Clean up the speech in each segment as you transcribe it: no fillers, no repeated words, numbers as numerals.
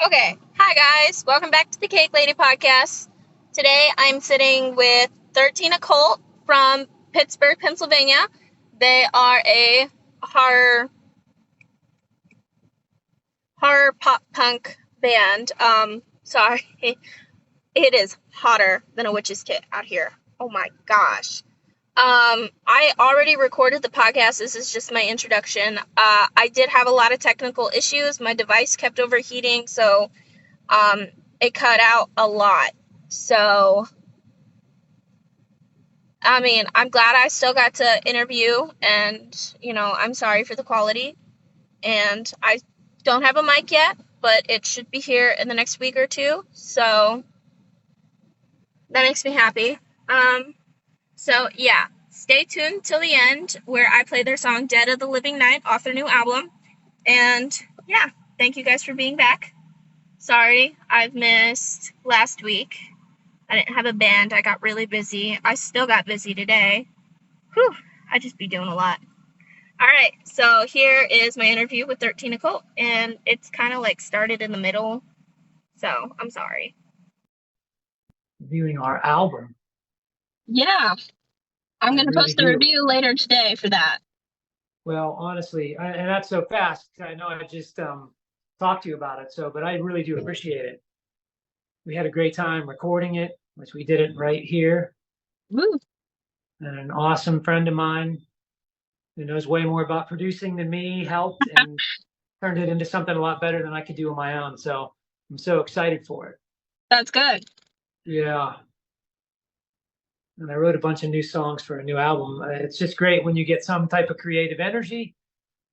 Okay, hi guys, welcome back to the Cake Lady podcast. Today I'm sitting with 13occult from Pittsburgh, Pennsylvania. They are a horror pop punk band. Sorry, it is hotter than a witch's kit out here. Oh my gosh. I already recorded the podcast. This is just my introduction. I did have a lot of technical issues. My device kept overheating, so um, it cut out a lot. So, I mean, I'm glad I still got to interview, and, I'm sorry for the quality. And I don't have a mic yet, but it should be here in the next week or two. So, that makes me happy. Yeah, stay tuned till the end where I play their song Dead of the Living Night off their new album. And yeah, thank you guys for being back. Sorry, I've missed last week. I didn't have a band. I got really busy. I still got busy today. Whew, I just be doing a lot. All right, so here is my interview with 13occult, and it's kind of like started in the middle, so I'm sorry. Viewing our album. Yeah, I'm going to really post the review later today for that. Well, honestly, and that's so fast. I know I just talked to you about it, but I really do appreciate it. We had a great time recording it, which we did it right here. Woo. And an awesome friend of mine who knows way more about producing than me helped and turned it into something a lot better than I could do on my own. So I'm so excited for it. That's good. Yeah. And I wrote a bunch of new songs for a new album. It's just great when you get some type of creative energy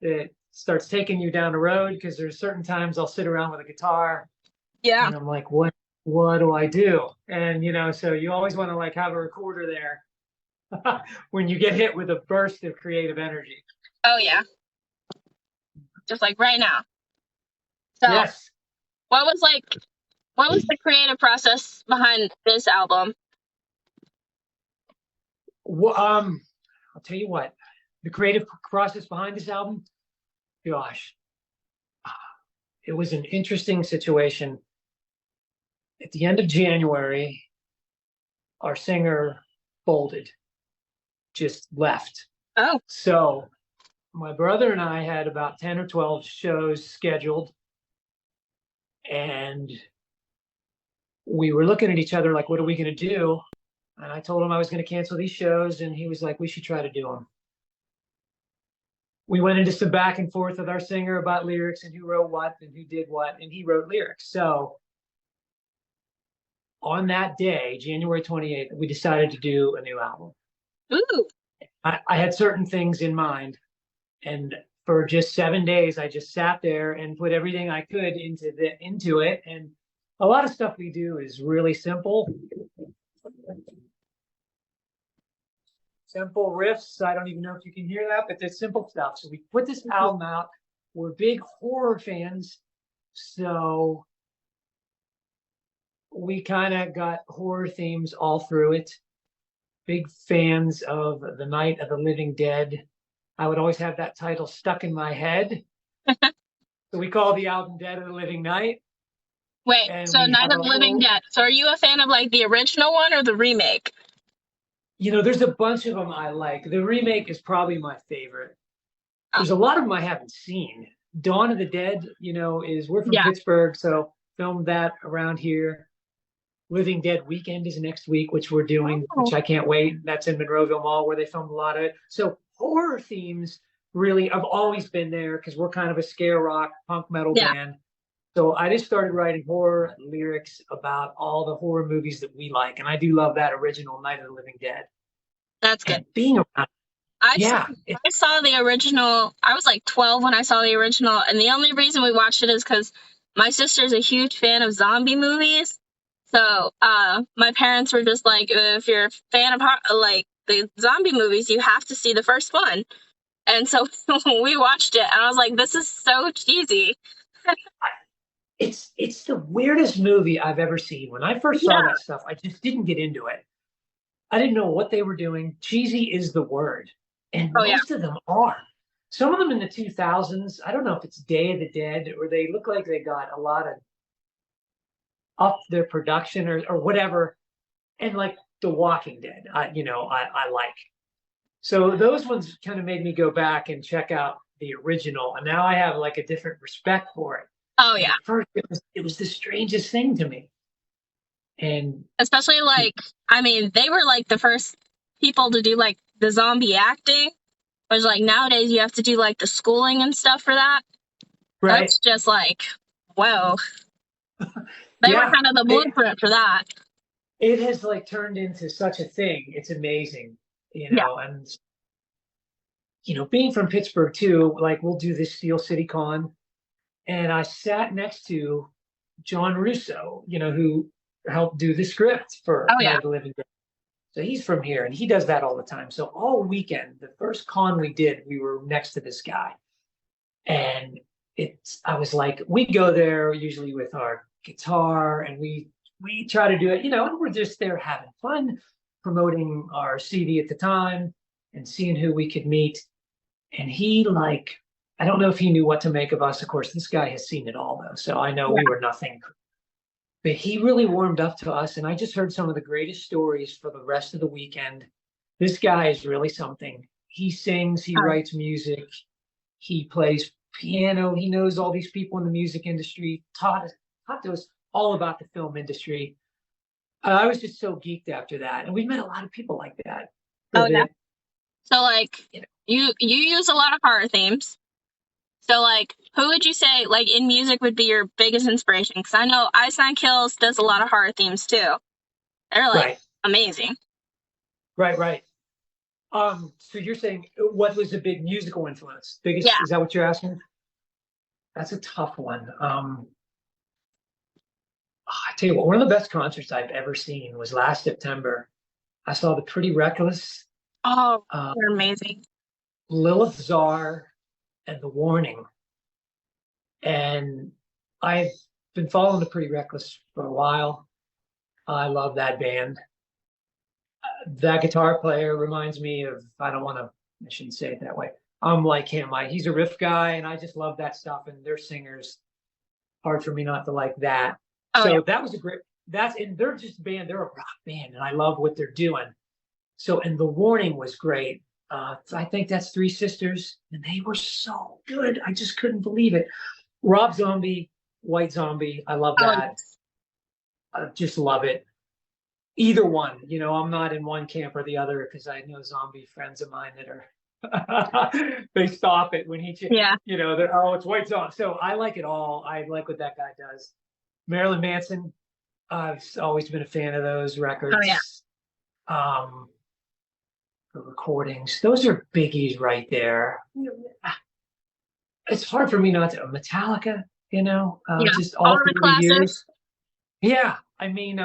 that starts taking you down the road, because there's certain times I'll sit around with a guitar. Yeah. And I'm like, what do I do? And so you always want to like have a recorder there when you get hit with a burst of creative energy. Oh yeah. Just like right now. So Yes. what was the creative process behind this album? Well, I'll tell you what, the creative process behind this album, gosh, it was an interesting situation. At the end of January, our singer folded, just left. Oh. So my brother and I had about 10 or 12 shows scheduled, and we were looking at each other like, what are we going to do? And I told him I was going to cancel these shows, and he was like, we should try to do them. We went into some back and forth with our singer about lyrics and who wrote what and who did what, and he wrote lyrics. So on that day, January 28th, we decided to do a new album. Ooh. I had certain things in mind, and for just 7 days, I just sat there and put everything I could into it. And a lot of stuff we do is really simple riffs. I don't even know if you can hear that, but there's simple stuff. So we put this album out. We're big horror fans, so we kind of got horror themes all through it. Big fans of the Night of the Living Dead. I would always have that title stuck in my head. So we call the album Dead of the Living Night. Wait, so Night of the Living Dead. So are you a fan of like the original one or the remake? There's a bunch of them I like. The remake is probably my favorite. There's a lot of them I haven't seen. Dawn of the Dead, we're from Pittsburgh, so filmed that around here. Living Dead Weekend is next week, which we're doing, which I can't wait. That's in Monroeville Mall, where they filmed a lot of it. So horror themes really have always been there, because we're kind of a scare rock punk metal band. So I just started writing horror lyrics about all the horror movies that we like. And I do love that original Night of the Living Dead. That's good. And being around. I saw the original. I was like 12 when I saw the original. And the only reason we watched it is because my sister's a huge fan of zombie movies. So my parents were just like, if you're a fan of like the zombie movies, you have to see the first one. And so we watched it, and I was like, this is so cheesy. It's the weirdest movie I've ever seen. When I first saw that stuff, I just didn't get into it. I didn't know what they were doing. Cheesy is the word. And most of them are. Some of them in the 2000s, I don't know if it's Day of the Dead, or they look like they got a lot of up their production or whatever. And like The Walking Dead, I like. So those ones kind of made me go back and check out the original, and now I have like a different respect for it. Oh And yeah. at first, it was the strangest thing to me, and especially like, I mean, they were like the first people to do like the zombie acting, which like nowadays you have to do like the schooling and stuff for that. right, That's just like, whoa. They were yeah, kind of the blueprint for that. it has like turned into such a thing. It's amazing, Yeah. and being from Pittsburgh too, like we'll do this Steel City Con, and I sat next to John Russo, who helped do the script for Oh Night yeah. of the Living Dead. So he's from here and he does that all the time. So all weekend, the first con we did, we were next to this guy. And I was like, we go there usually with our guitar and we try to do it, and we're just there having fun, promoting our CD at the time and seeing who we could meet. And he like, I don't know if he knew what to make of us. Of course, this guy has seen it all though. So I know we were nothing, but he really warmed up to us. And I just heard some of the greatest stories for the rest of the weekend. This guy is really something. He sings, he writes music, he plays piano, he knows all these people in the music industry, taught to us all about the film industry. I was just so geeked after that. And we met a lot of people like that. Oh yeah. So like, you use a lot of horror themes. So like, who would you say like in music would be your biggest inspiration? Because I know Ice Nine Kills does a lot of horror themes too. They're like amazing. Right. So you're saying what was a big musical influence? Biggest, is that what you're asking? That's a tough one. I tell you what, one of the best concerts I've ever seen was last September. I saw the Pretty Reckless. Oh, they're amazing. Lilith Czar and The Warning. And I've been following the Pretty Reckless for a while. I love that band. That guitar player reminds me of, I shouldn't say it that way. I'm like him. He's a riff guy, and I just love that stuff. And their singers, hard for me not to like that. That was a great. And they're just a band. They're a rock band, and I love what they're doing. So, and The Warning was great. I think that's Three Sisters, and they were so good. I just couldn't believe it. Rob Zombie, White Zombie, I love that. I just love it. Either one, I'm not in one camp or the other because I know zombie friends of mine that are they stop it when they're it's White Zombie. So I like it all. I like what that guy does. Marilyn Manson, I've always been a fan of those records. The recordings, those are biggies right there. It's hard for me not to Metallica, just all through the years. Yeah, I mean,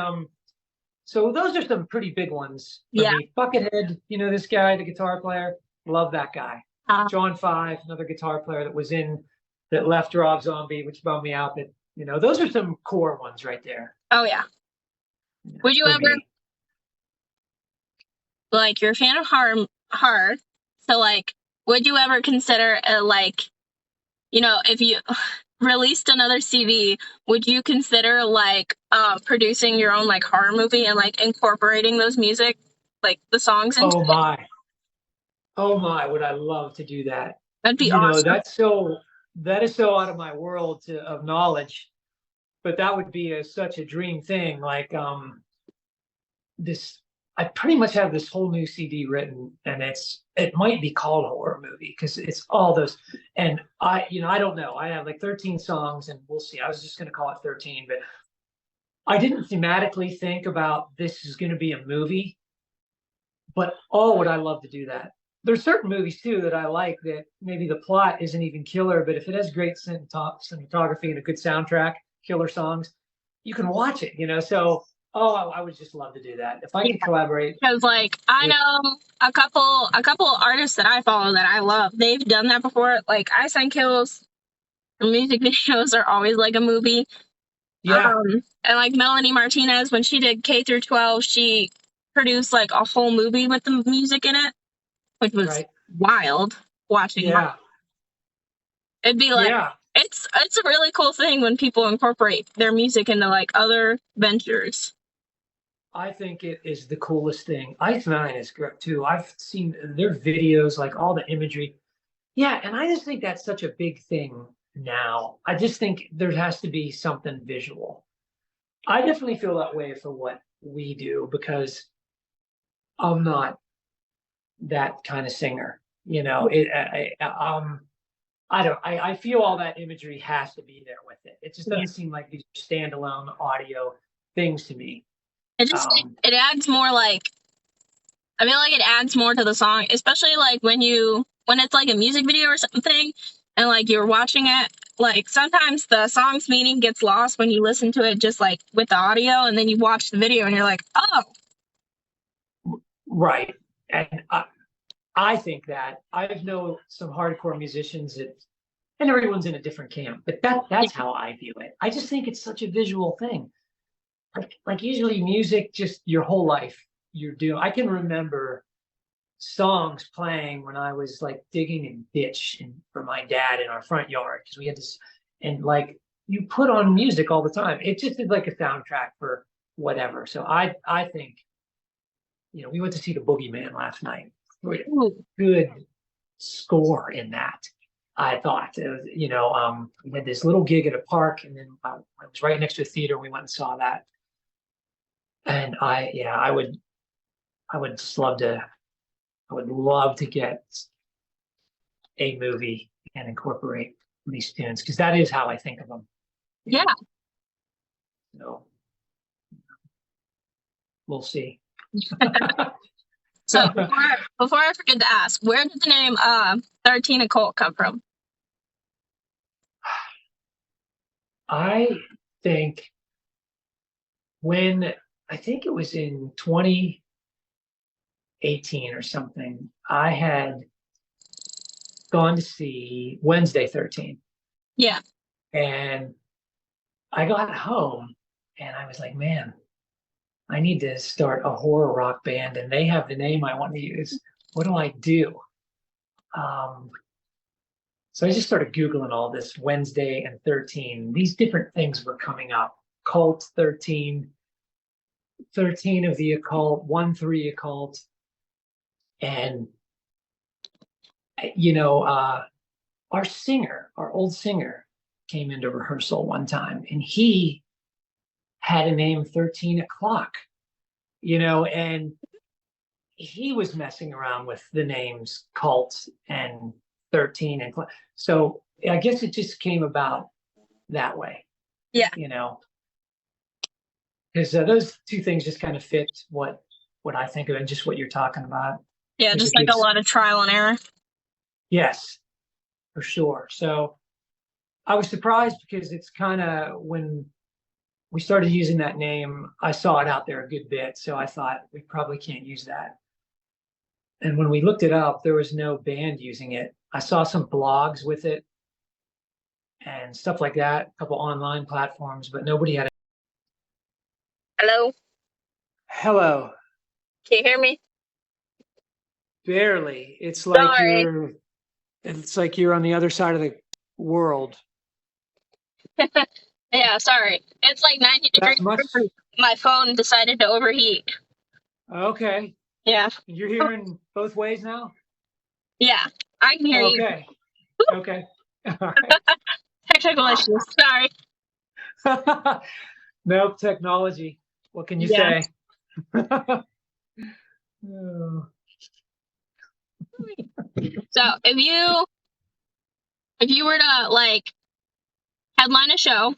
so those are some pretty big ones for me. Buckethead, this guy, the guitar player, love that guy. John Five, another guitar player that left Rob Zombie, which bummed me out. But those are some core ones right there. Oh yeah. Would you ever like, you're a fan of horror, so like, would you ever consider if you released another CD, would you consider like producing your own like horror movie and like incorporating those music, like the songs into it? Oh my, would I love to do that. That'd be awesome. That is so out of my world of knowledge, but that would be such a dream thing. Like I pretty much have this whole new CD written, and it might be called a horror movie because it's all those. And I don't know. I have like 13 songs, and we'll see. I was just going to call it 13, but I didn't thematically think about this is going to be a movie. But would I love to do that? There's certain movies too that I like that maybe the plot isn't even killer, but if it has great cinematography and a good soundtrack, killer songs, you can watch it. So. I would just love to do that if I could collaborate. Because like I know a couple artists that I follow that I love. They've done that before. Like Ice and Kills, music videos are always like a movie. Yeah. And like Melanie Martinez, when she did K through 12, she produced like a whole movie with the music in it, which was wild watching. Yeah. It'd be like it's a really cool thing when people incorporate their music into like other ventures. I think it is the coolest thing. Ice Nine is great too. I've seen their videos, like all the imagery. Yeah, and I just think that's such a big thing now. I just think there has to be something visual. I definitely feel that way for what we do because I'm not that kind of singer. You know, I feel all that imagery has to be there with it. It just doesn't seem like these standalone audio things to me. It just it adds more like I feel like it adds more to the song, especially like when it's like a music video or something and like you're watching it, like sometimes the song's meaning gets lost when you listen to it just like with the audio and then you watch the video and you're like, oh. Right. And I think that I know some hardcore musicians that, and everyone's in a different camp, but that's how I view it. I just think it's such a visual thing. Like usually music, just your whole life you're doing. I can remember songs playing when I was like digging a ditch for my dad in our front yard because we had this, and like you put on music all the time. It just is like a soundtrack for whatever. So I think, we went to see the Boogeyman last night. Good score in that. I thought, we had this little gig at a park, and then I was right next to a theater. We went and saw that, and I would just love to. I would love to get a movie and incorporate these tunes because that is how I think of them. Yeah. So we'll see. So before I forget to ask, where did the name 13occult come from? I think I think it was in 2018 or something, I had gone to see Wednesday 13. Yeah. And I got home and I was like, man, I need to start a horror rock band and they have the name I want to use. What do I do? So I just started Googling all this Wednesday and 13. These different things were coming up. Cult 13, 13 of the occult, 1-3 occult. And, our old singer came into rehearsal one time and he had a name 13 o'clock, and he was messing around with the names cult and 13 and so I guess it just came about that way. Yeah. Because those two things just kind of fit what I think of and just what you're talking about. Yeah, just like a lot of trial and error. Yes, for sure. So I was surprised because it's kind of when we started using that name, I saw it out there a good bit. So I thought we probably can't use that. And when we looked it up, there was no band using it. I saw some blogs with it and stuff like that, a couple online platforms, but nobody had it. Hello? Hello. Can you hear me? Barely. It's like you're on the other side of the world. Yeah, sorry. It's like 90 degrees. My phone decided to overheat. Okay. Yeah. You're hearing both ways now? Yeah, I can hear you. Okay. Okay. All right. Technical issues. Sorry. Nope, technology. What can you say? So if you were to like headline a show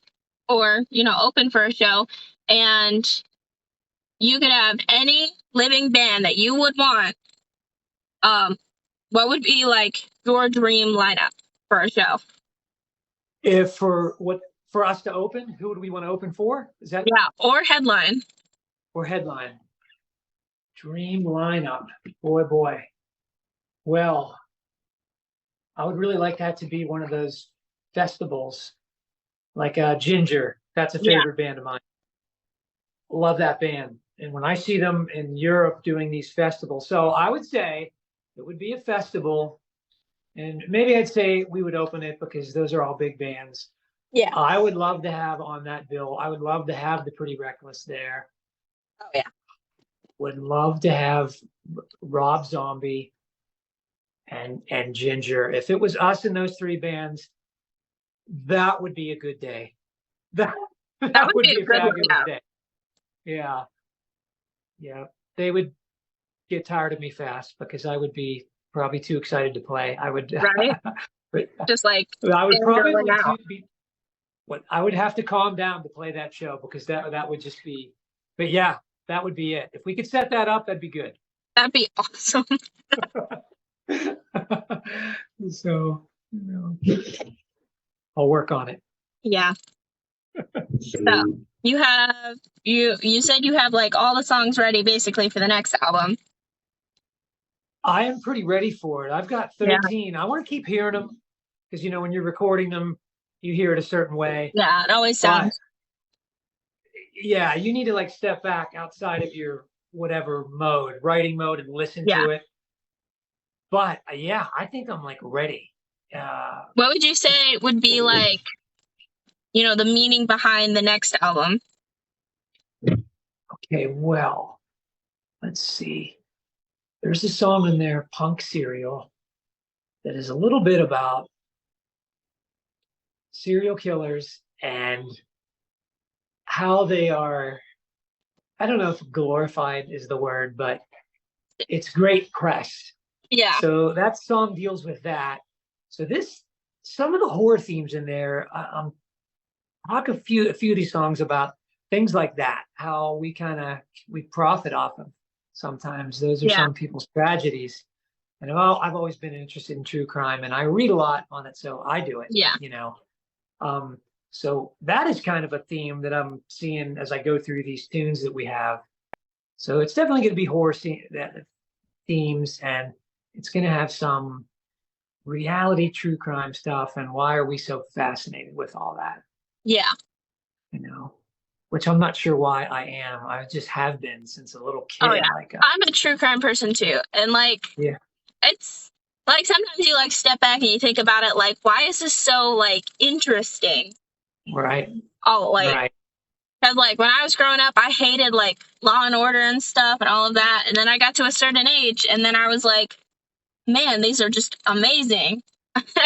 or open for a show and you could have any living band that you would want, what would be like your dream lineup for a show? For us to open, who would we want to open for? Is that or headline? Or headline. Dream lineup. Boy. Well, I would really like that to be one of those festivals, like Ginger. That's a favorite band of mine. Love that band. And when I see them in Europe doing these festivals, so I would say it would be a festival And maybe I'd say we would open it because those are all big bands. Yeah. I would love to have on that bill. I would love to have the Pretty Reckless there. Oh yeah. Would love to have Rob Zombie and Ginger. If it was us in those three bands, that would be a good day. That That would would be be a a good one. fabulous day. Yeah. Yeah. They would get tired of me fast because I would be probably too excited to play. I would Right? but Just like I would probably fangirling out. be what I would have to calm down to play that show because that would just be but yeah, that would be it. If we could set that up, that'd be good. That'd be awesome. So, I'll work on it. Yeah. So you said you have like all the songs ready basically for the next album. I am pretty ready for it. I've got 13. I want to keep hearing them because when you're recording them, you hear it a certain way. Yeah, it always sounds. Yeah, you need to like step back outside of your whatever mode, writing mode, and listen to it. But yeah, I think I'm like ready. What would you say would be like, the meaning behind the next album? Okay, well, let's see. There's a song in there, Punk Serial, that is a little bit about serial killers and how they are, I don't know if glorified is the word, but it's great press. Yeah. So that song deals with that. So some of the horror themes in there, talk a few of these songs about things like that, how we profit off of sometimes. Those are some people's tragedies. And I've always been interested in true crime and I read a lot on it, so I do it. Yeah. So that is kind of a theme that I'm seeing as I go through these tunes that we have. So it's definitely going to be horror themes, and it's going to have some reality true crime stuff. And why are we so fascinated with all that? Yeah. Which I'm not sure why I am. I just have been since a little kid. Oh, yeah. I'm a true crime person too. And it's like sometimes you like step back and you think about it like, why is this so like interesting? Right. Oh, right. Because like when I was growing up, I hated like Law and Order and stuff and all of that. And then I got to a certain age and then I was like, man, these are just amazing.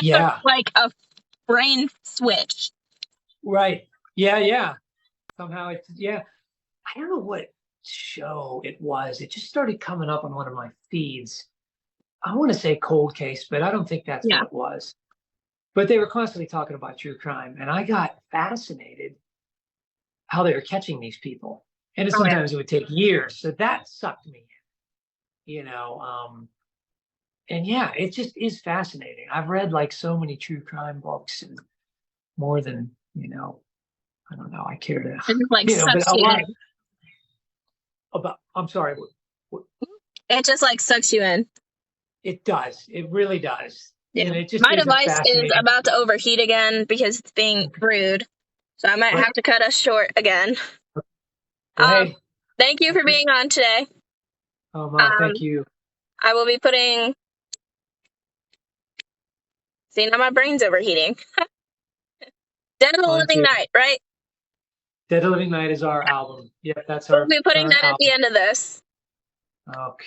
Yeah. Like a brain switch. Right. Yeah. Somehow I don't know what show it was. It just started coming up on one of my feeds. I want to say Cold Case, but I don't think that's what it was. But they were constantly talking about true crime, and I got fascinated how they were catching these people. And sometimes it would take years. So that sucked me in, and yeah, it just is fascinating. I've read like so many true crime books and more than, I don't know. I care to. It just like sucks you in. I'm sorry. What? It just like sucks you in. It does. It really does. Yeah. And it just My device is about to overheat again because it's being rude. So I might have to cut us short again. Hey. Thank you for being on today. Oh, Ma, thank you. I will be putting. See, now my brain's overheating. Dead of the Living Night, right? Dead of the Living Night is our album. Yeah, that's our. We'll be putting that at the end of this. Okay.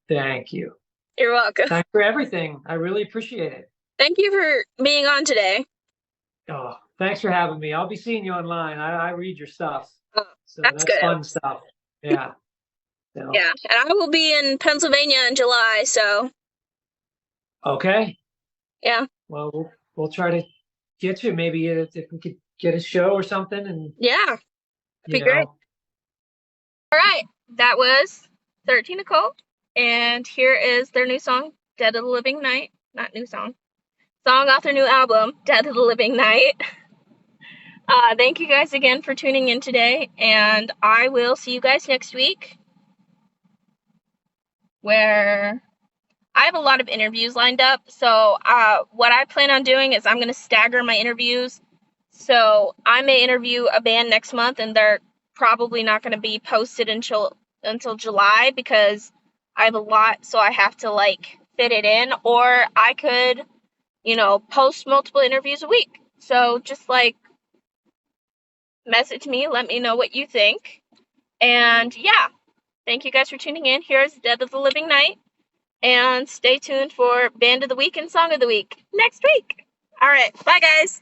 Thank you. You're welcome. Thanks for everything. I really appreciate it. Thank you for being on today. Oh, thanks for having me. I'll be seeing you online. I read your stuff. Oh, so that's good. Fun stuff. Yeah. So. Yeah, and I will be in Pennsylvania in July, so. Okay. Yeah. Well, we'll try to get you. Maybe if we could get a show or something. And yeah, that'd be great. All right, that was 13occult. And here is their new song, Dead of the Living Night. Not new song. Song off their new album, Dead of the Living Night. Thank you guys again for tuning in today. And I will see you guys next week. Where I have a lot of interviews lined up. So what I plan on doing is I'm going to stagger my interviews. So I may interview a band next month. And they're probably not going to be posted until July because I have a lot, so I have to like fit it in, or I could post multiple interviews a week. So just like message me, let me know what you think. And yeah, thank you guys for tuning in. Here's Dead of the Living Night. And stay tuned for Band of the Week and Song of the Week next week. All right, bye guys.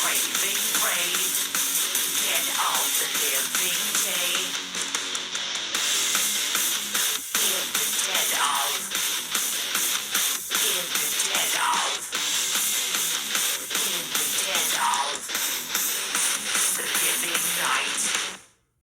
Craving, pray, get all the living day.